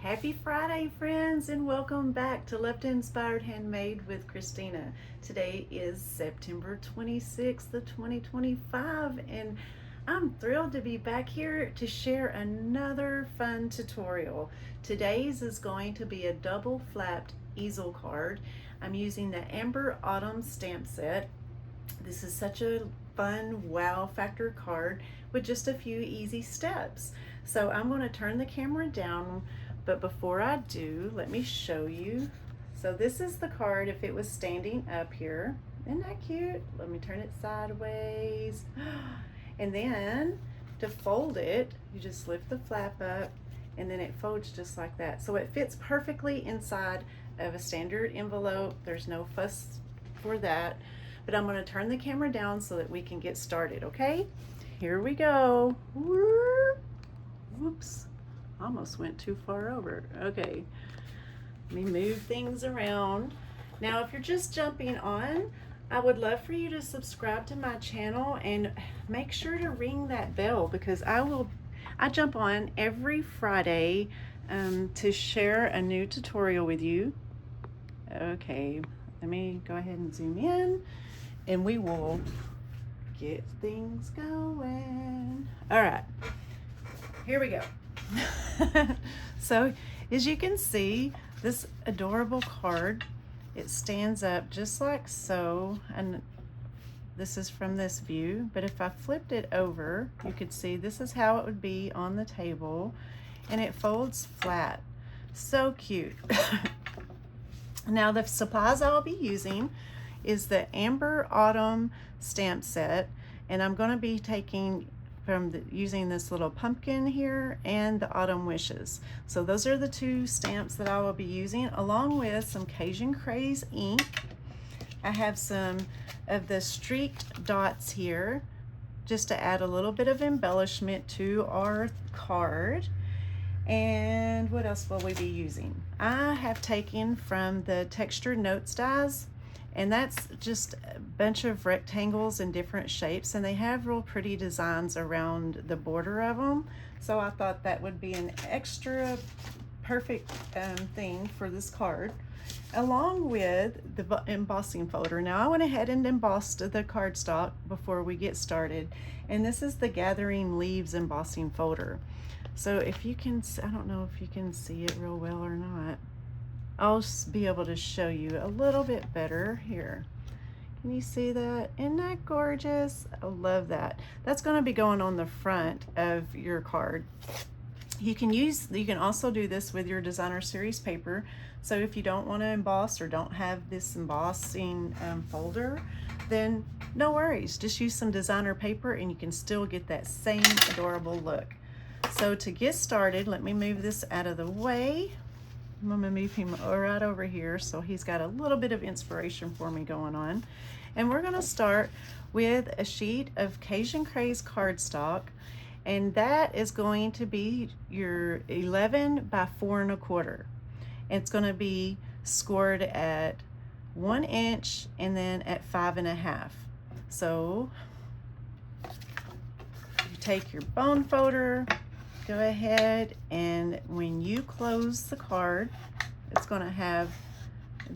Happy Friday, friends, and welcome back to Left Inspired Handmade with Christina. Today is September 26th of 2025, and I'm thrilled to be back here to share another fun tutorial. Today's is going to be a double flapped easel card. I'm using the Amber Autumn stamp set. This is such a fun wow factor card with just a few easy steps. So I'm going to turn the camera down, but before I do, let me show you. So this is the card if it was standing up here. Isn't that cute? Let me turn it sideways. And then to fold it, you just lift the flap up and then it folds just like that. So it fits perfectly inside of a standard envelope. There's no fuss for that. But I'm going to turn the camera down so that we can get started, okay? Here we go. Whoops, almost went too far over. Okay, let me move things around. Now, if you're just jumping on, I would love for you to subscribe to my channel and make sure to ring that bell, because I jump on every Friday to share a new tutorial with you. Okay, let me go ahead and zoom in and we will get things going. All right, here we go. So as you can see, this adorable card, it stands up just like so, and this is from this view, but if I flipped it over, you could see this is how it would be on the table, and it folds flat. So cute. Now the supplies I'll be using is the Amber Autumn stamp set, and I'm going to be taking using this little pumpkin here and the Autumn Wishes. So those are the two stamps that I will be using, along with some Cajun Craze ink. I have some of the streaked dots here just to add a little bit of embellishment to our card. And what else will we be using? I have taken from the textured notes dies, and that's just a bunch of rectangles in different shapes, and they have real pretty designs around the border of them. So I thought that would be an extra perfect thing for this card, along with the embossing folder. Now I went ahead and embossed the cardstock before we get started, and this is the Gathering Leaves embossing folder. So if you can, I don't know if you can see it real well or not. I'll be able to show you a little bit better here. Can you see that? Isn't that gorgeous? I love that. That's going to be going on the front of your card. You can also do this with your designer series paper. So if you don't want to emboss or don't have this embossing folder, then no worries. Just use some designer paper and you can still get that same adorable look. So to get started, let me move this out of the way. I'm going to move him right over here so he's got a little bit of inspiration for me going on. And we're going to start with a sheet of Cajun Craze cardstock, and that is going to be your 11 by 4 1/4. It's going to be scored at 1 inch and then at 5 1/2. So you take your bone folder, go ahead, and when you close the card, it's going to have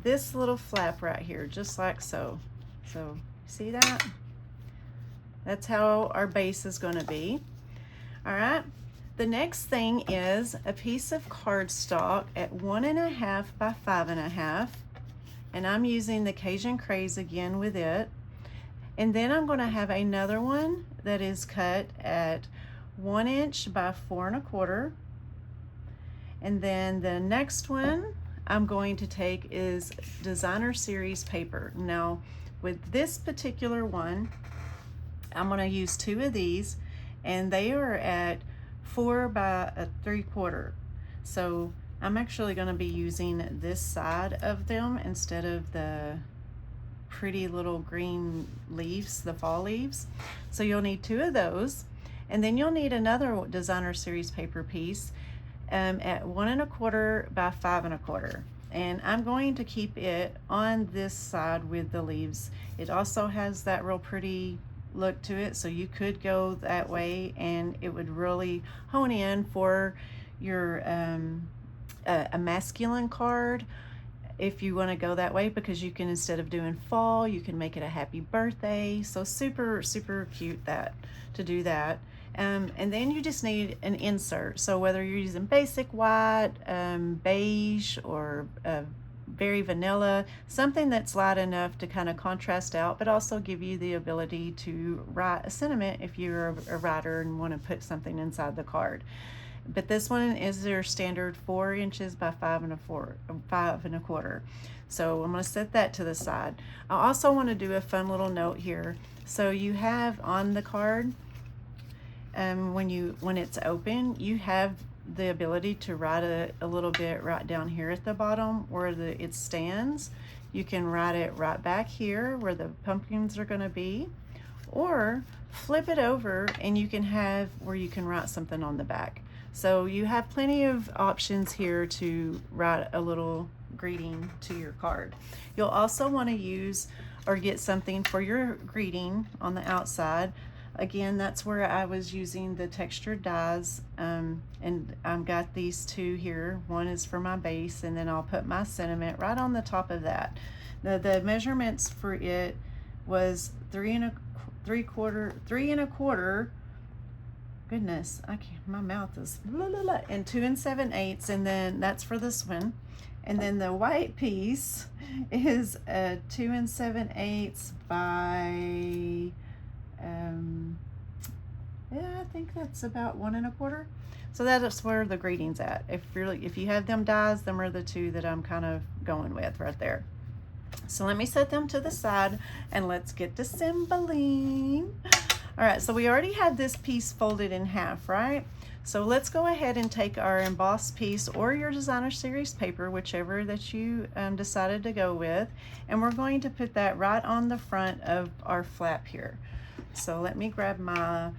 this little flap right here, just like so. So see that? That's how our base is going to be. All right, the next thing is a piece of cardstock at 1 1/2 by 5 1/2, and I'm using the Cajun Craze again with it. And then I'm going to have another one that is cut at 1 inch by 4 1/4, and then the next one I'm going to take is designer series paper. Now with this particular one, I'm going to use 2 of these, and they are at 4 by 3/4. So I'm actually going to be using this side of them instead of the pretty little green leaves, the fall leaves. So you'll need 2 of those. And then you'll need another designer series paper piece at 1 1/4 by 5 1/4. And I'm going to keep it on this side with the leaves. It also has that real pretty look to it, so you could go that way and it would really hone in for your a masculine card if you want to go that way, because you can, instead of doing fall, you can make it a happy birthday. So super, super cute that to do that. And then you just need an insert. So whether you're using basic white, beige, or very vanilla, something that's light enough to kind of contrast out, but also give you the ability to write a sentiment if you're a writer and want to put something inside the card. But this one is their standard 4 inches by 5 1/4. So I'm going to set that to the side. I also want to do a fun little note here. So you have on the card, when it's open, you have the ability to write a little bit right down here at the bottom where it stands. You can write it right back here where the pumpkins are going to be, or flip it over and you can have where you can write something on the back. So you have plenty of options here to write a little greeting to your card. You'll also want to use or get something for your greeting on the outside. Again, that's where I was using the textured dies, and I've got these two here. One is for my base, and then I'll put my sentiment right on the top of that. The measurements for it was 3 1/4. Goodness, I can't, my mouth is blah, blah, blah, and 2 7/8, and then that's for this one. And then the white piece is 2 7/8 by yeah, I think that's about 1 1/4. So that's where the greeting's at. If you have them dies, them are the two that I'm kind of going with right there. So let me set them to the side and let's get to symboling. All right, so we already had this piece folded in half, right? So let's go ahead and take our embossed piece or your designer series paper, whichever that you decided to go with, and we're going to put that right on the front of our flap here. So let me grab my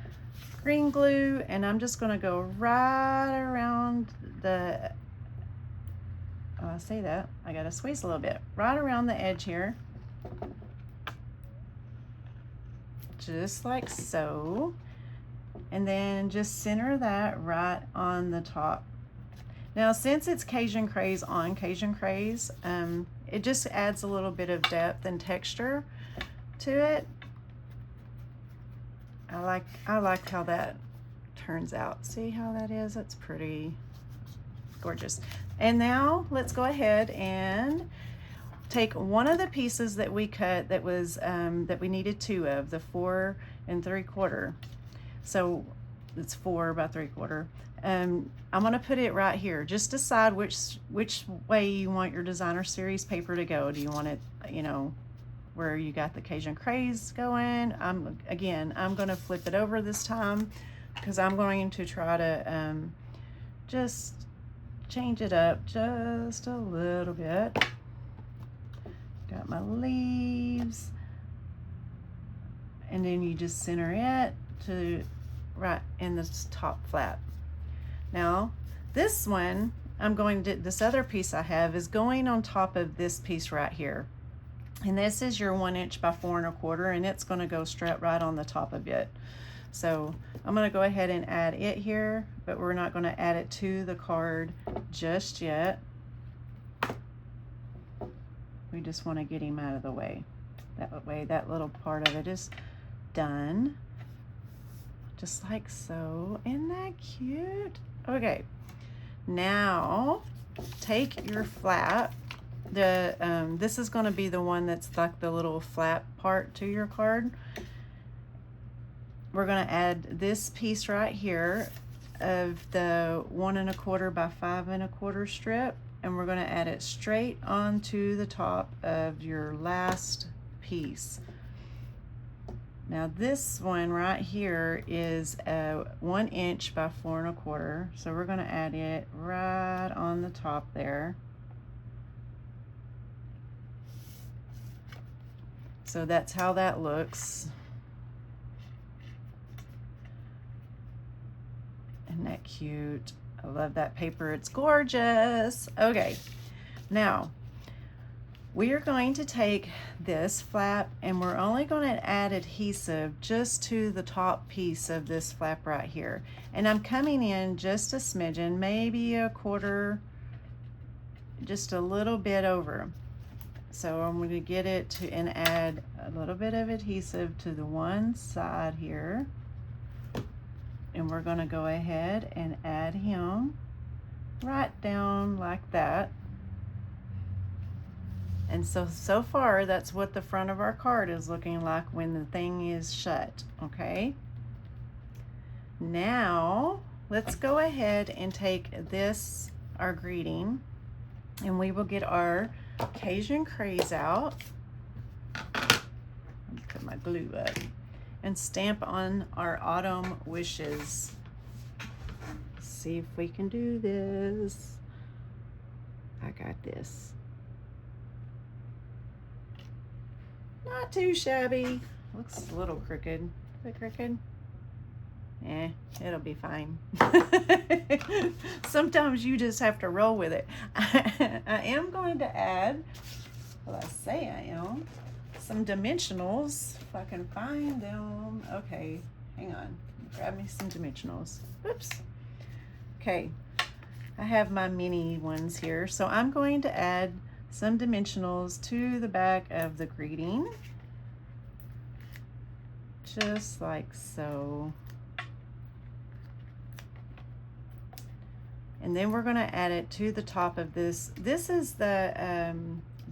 green glue, and I'm just going to go right around the, I say that, I got to squeeze a little bit, right around the edge here. Just like so, and then just center that right on the top. Now, since it's Cajun Craze on Cajun Craze, it just adds a little bit of depth and texture to it. I like how that turns out. See how that is? It's pretty gorgeous. And now let's go ahead and take one of the pieces that we cut that was that we needed 2 of, the 4 3/4. So it's 4 by 3/4. I'm going to put it right here. Just decide which way you want your designer series paper to go. Do you want it, you know, where you got the Cajun Craze going? I'm going to flip it over this time because I'm going to try to just change it up just a little bit. Got my leaves, and then you just center it to right in the top flap. Now this one, this other piece I have is going on top of this piece right here, and this is your 1 inch by 4 1/4, and it's going to go straight right on the top of it. So I'm going to go ahead and add it here, but we're not going to add it to the card just yet. We just want to get him out of the way. That way that little part of it is done. Just like so. Isn't that cute? Okay, now take your flap. This is going to be the one that's like the little flap part to your card. We're going to add this piece right here of the 1 1/4 by 5 1/4 strip, and we're going to add it straight onto the top of your last piece. Now this one right here is 1 inch by 4 1/4, so we're going to add it right on the top there. So that's how that looks. Isn't that cute? I love that paper. It's gorgeous. Okay, now we are going to take this flap, and we're only going to add adhesive just to the top piece of this flap right here. And I'm coming in just a smidgen, maybe a quarter just a little bit over. So I'm going to get it to and add a little bit of adhesive to the one side here. And we're going to go ahead and add him right down like that. And so far that's what the front of our card is looking like when the thing is shut, okay? Now let's go ahead and take this, our greeting, and we will get our Cajun Craze out. Let me put my glue up and stamp on our autumn wishes. See if we can do this. I got this. Not too shabby. Looks a little crooked. Is it crooked? It'll be fine. Sometimes you just have to roll with it. I am going to add, well, I say I am, some dimensionals, if I can find them. Okay, hang on. Grab me some dimensionals. Oops. Okay, I have my mini ones here. So I'm going to add some dimensionals to the back of the greeting. Just like so. And then we're going to add it to the top of this. This is the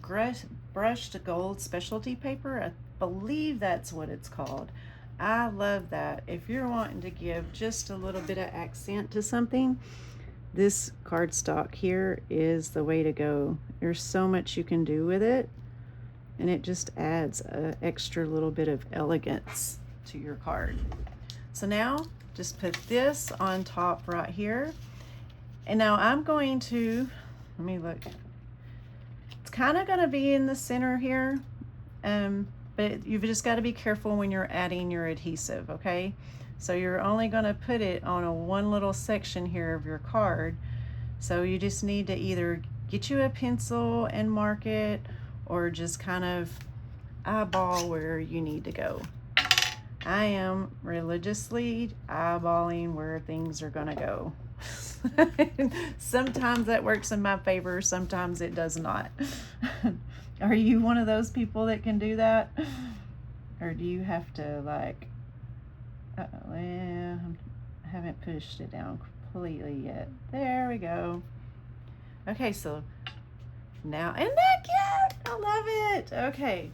brushed gold specialty paper. I believe that's what it's called. I love that. If you're wanting to give just a little bit of accent to something, this cardstock here is the way to go. There's so much you can do with it, and it just adds an extra little bit of elegance to your card. So now just put this on top right here. And now I'm going to, let me look. It's kind of going to be in the center here, but you've just got to be careful when you're adding your adhesive, okay? So you're only going to put it on one little section here of your card. So you just need to either get you a pencil and mark it, or just kind of eyeball where you need to go. I am religiously eyeballing where things are going to go. Sometimes that works in my favor, sometimes it does not. Are you one of those people that can do that? Or do you have to like, I haven't pushed it down completely yet. There we go. Okay, so now, isn't that cute? I love it. Okay,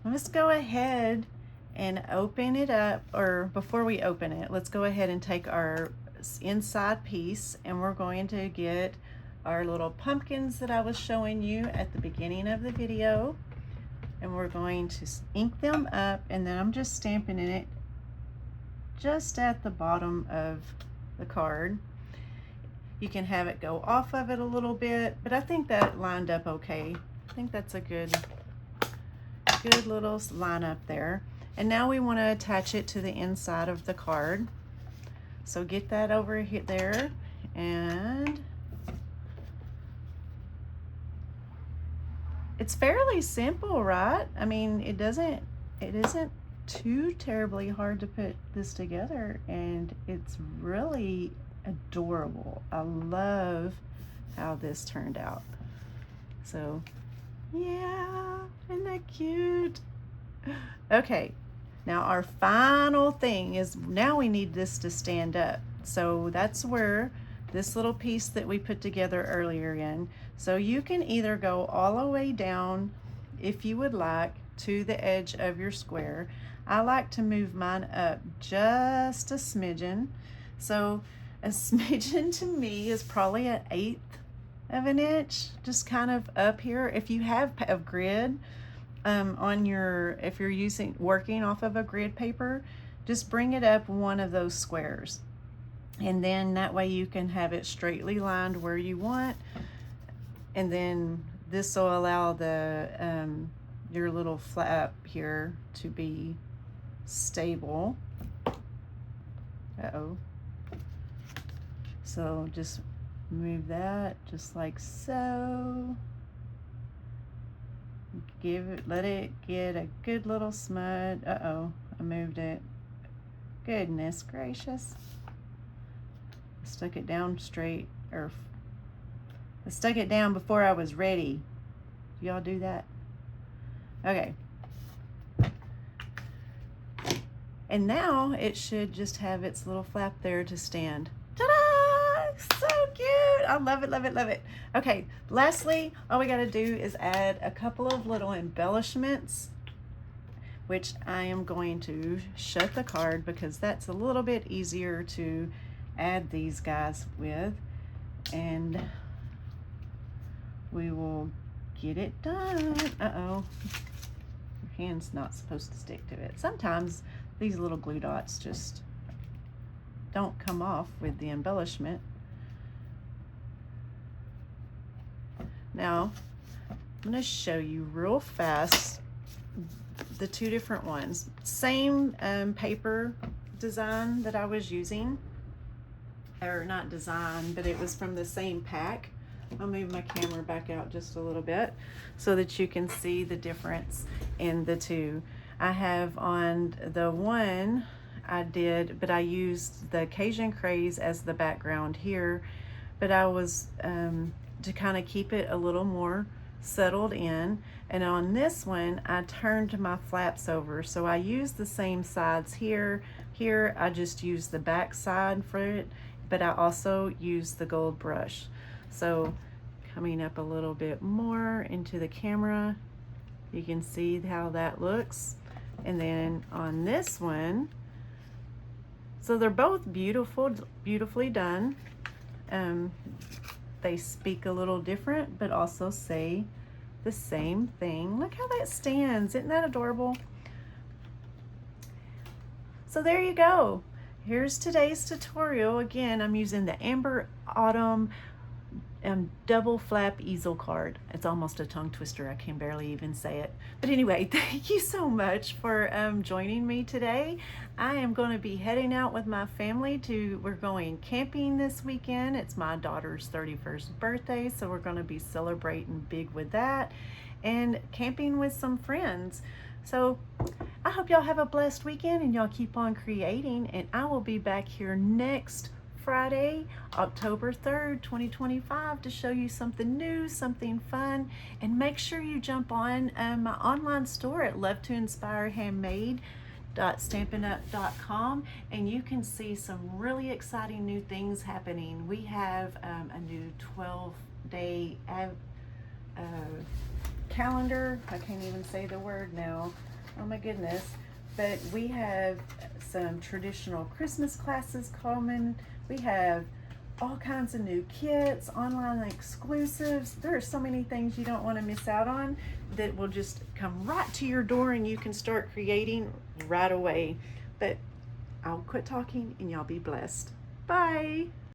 let's go ahead and open it up, or before we open it, let's go ahead and take our inside piece, and we're going to get our little pumpkins that I was showing you at the beginning of the video, and we're going to ink them up, and then I'm just stamping in it just at the bottom of the card. You can have it go off of it a little bit, but I think that lined up okay. I think that's a good little line up there. And now we want to attach it to the inside of the card. So get that over here there, and it's fairly simple, right? I mean, it isn't too terribly hard to put this together, and it's really adorable. I love how this turned out. So yeah, isn't that cute? Okay. Now our final thing is, now we need this to stand up. So that's where this little piece that we put together earlier in. So you can either go all the way down, if you would like, to the edge of your square. I like to move mine up just a smidgen. So a smidgen to me is probably 1/8 of an inch, just kind of up here. If you have a grid, if you're working off of a grid paper, just bring it up one of those squares, and then that way you can have it straightly lined where you want, and then this will allow the your little flap here to be stable. So just move that just like so. Let it get a good little smudge. I moved it. Goodness gracious. Stuck it down straight, or I stuck it down before I was ready. Do y'all do that? Okay. And now it should just have its little flap there to stand. Ta-da! So cute! I love it, love it, love it. Okay, lastly, all we gotta do is add a couple of little embellishments, which I am going to shut the card because that's a little bit easier to add these guys with. And we will get it done. Uh-oh. Your hand's not supposed to stick to it. Sometimes these little glue dots just don't come off with the embellishment. Now, I'm going to show you real fast the two different ones. Same paper design that I was using, or not design, but it was from the same pack. I'll move my camera back out just a little bit so that you can see the difference in the two. I have on the one I did, but I used the Cajun Craze as the background here, but I was to kind of keep it a little more settled in. And on this one, I turned my flaps over. So I used the same sides here. Here, I just used the back side for it, but I also used the gold brush. So coming up a little bit more into the camera, you can see how that looks. And then on this one, so they're both beautiful, beautifully done. They speak a little different, but also say the same thing. Look how that stands. Isn't that adorable? So there you go. Here's today's tutorial. Again, I'm using the Amber Autumn double flap easel card. It's almost a tongue twister. I can barely even say it. But anyway, thank you so much for joining me today. I am going to be heading out with my family we're going camping this weekend. It's my daughter's 31st birthday, so we're going to be celebrating big with that and camping with some friends. So I hope y'all have a blessed weekend and y'all keep on creating, and I will be back here next Friday, October 3rd, 2025 to show you something new, something fun. And make sure you jump on my online store at lovetoinspirehandmade.stampinup.com, and you can see some really exciting new things happening. We have a new 12-day calendar. I can't even say the word now. Oh my goodness. But we have some traditional Christmas classes coming. We have all kinds of new kits, online exclusives. There are so many things you don't want to miss out on that will just come right to your door and you can start creating right away. But I'll quit talking and y'all be blessed. Bye.